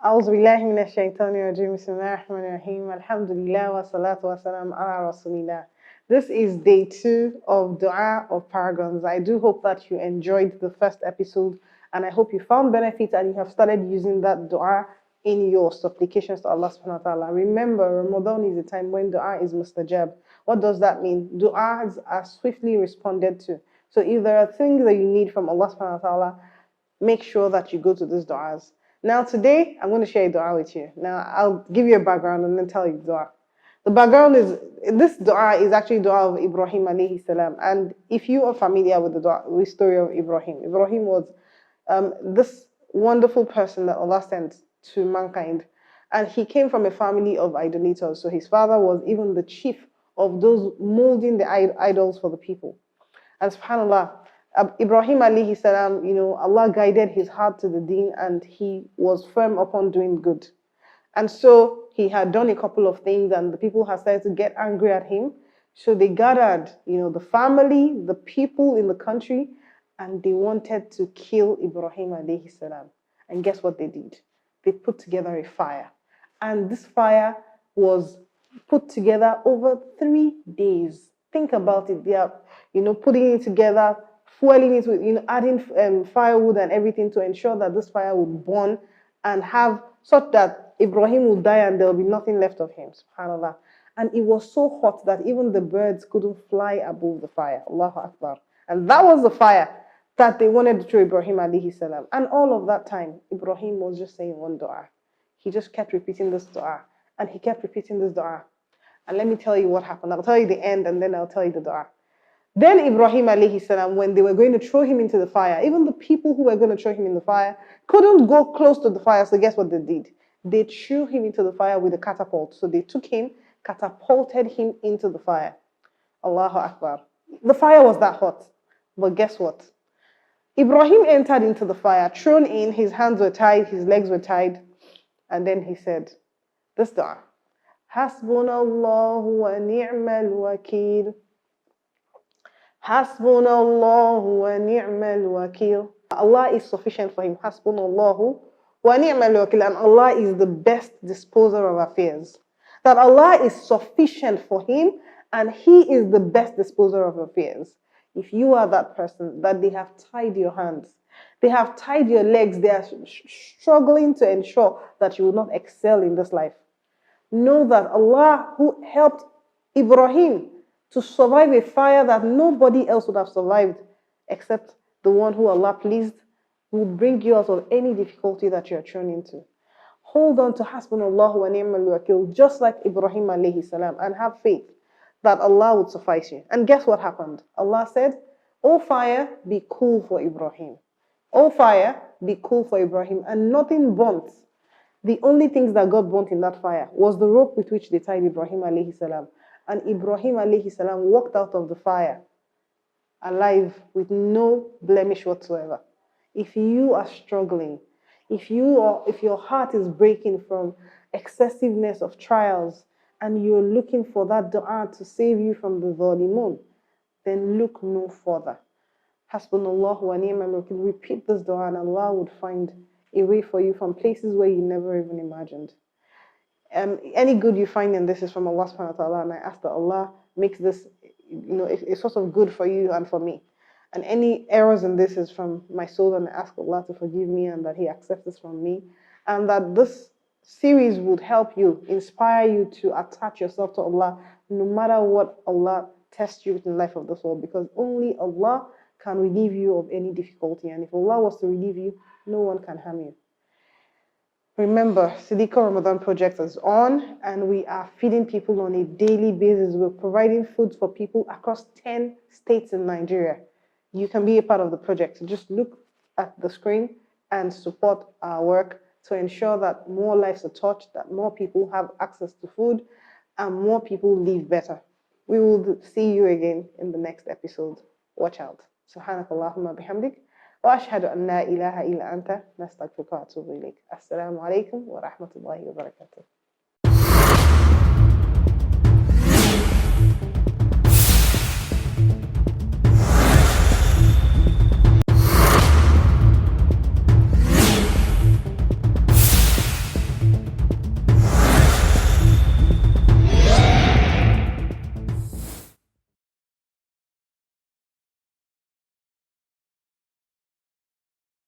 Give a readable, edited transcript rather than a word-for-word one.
أعوذ بالله من الشيطان الرجيم بسم الله الرحمن الرحيم الحمد لله والصلاة والسلام على رسول الله. This is day 2 of Dua of Paragons. I do hope that you enjoyed the first episode and I hope you found benefit and you have started using that Dua in your supplications to Allah subhanahu wa ta'ala. Remember, Ramadan is a time when Dua is mustajab. What does that mean? Du'as are swiftly responded to. So if there are things that you need from Allah subhanahu wa ta'ala, make sure that you go to these du'as. Now today, I'm going to share a dua with you. Now I'll give you a background and then tell you the dua. The background is, this dua is actually dua of Ibrahim alayhi salam. And if you are familiar with the dua, the story of Ibrahim, Ibrahim was this wonderful person that Allah sent to mankind. And he came from a family of idolaters. So his father was even the chief of those molding the idols for the people. And subhanAllah, Ibrahim alayhi salam, Allah guided his heart to the deen and he was firm upon doing good. And so he had done a couple of things and the people had started to get angry at him. So they gathered, the family, the people in the country, and they wanted to kill Ibrahim alayhi salam. And guess what they did? They put together a fire. And this fire was put together over 3 days. Think about it. They are, putting it together, fueling it with, adding firewood and everything to ensure that this fire would burn and have such that Ibrahim would die and there will be nothing left of him. Subhanallah. And it was so hot that even the birds couldn't fly above the fire. Allahu Akbar. And that was the fire that they wanted to throw Ibrahim alayhi salam. And all of that time, Ibrahim was just saying one dua. He just kept repeating this dua. And he kept repeating this dua. And let me tell you what happened. I'll tell you the end and then I'll tell you the dua. Then Ibrahim alayhi salam, when they were going to throw him into the fire, even the people who were going to throw him in the fire couldn't go close to the fire. So guess what they did? They threw him into the fire with a catapult. So they took him, catapulted him into the fire. Allahu Akbar. The fire was that hot. But guess what? Ibrahim entered into the fire, thrown in, his hands were tied, his legs were tied. And then he said, this dua. Hasbunallahu wa ni'mal wakil. Hasbunallahu wa ni'mal wakil. Allah is sufficient for him. Hasbunallahu wa ni'mal wakil. And Allah is the best disposer of affairs. That Allah is sufficient for him and he is the best disposer of affairs. If you are that person, that they have tied your hands, they have tied your legs, they are struggling to ensure that you will not excel in this life. Know that Allah, who helped Ibrahim to survive a fire that nobody else would have survived except the one who Allah pleased, will bring you out of any difficulty that you are thrown into. Hold on to Hasbunallahu wa ni'mal wakil, just like Ibrahim alayhi salam, and have faith that Allah would suffice you. And guess what happened? Allah said, "O fire, be cool for Ibrahim. O fire, be cool for Ibrahim." And nothing burnt. The only things that got burnt in that fire was the rope with which they tied Ibrahim alayhi salam. And Ibrahim alayhi salam walked out of the fire alive with no blemish whatsoever. If you are struggling, if your heart is breaking from excessiveness of trials and you're looking for that dua to save you from the zalimun, then look no further. Hasbunallahu wa ni'mal wakil. Repeat this dua and Allah would find a way for you from places where you never even imagined. Any good you find in this is from Allah subhanahu wa ta'ala, and I ask that Allah makes this a source of good for you and for me. And any errors in this is from my soul, and I ask Allah to forgive me and that He accepts this from me, and that this series would help you, inspire you to attach yourself to Allah no matter what Allah tests you with in life of this world, because only Allah can relieve you of any difficulty, and if Allah was to relieve you, no one can harm you. Remember, Siddiqa Ramadan project is on and we are feeding people on a daily basis. We're providing food for people across 10 states in Nigeria. You can be a part of the project. Just look at the screen and support our work to ensure that more lives are touched, that more people have access to food, and more people live better. We will see you again in the next episode. Watch out. Subhanakallahumma bihamdik. وأشهد أن لا إله إلا أنت نستغفرك ونتوب إليك. السلام عليكم ورحمة الله وبركاته.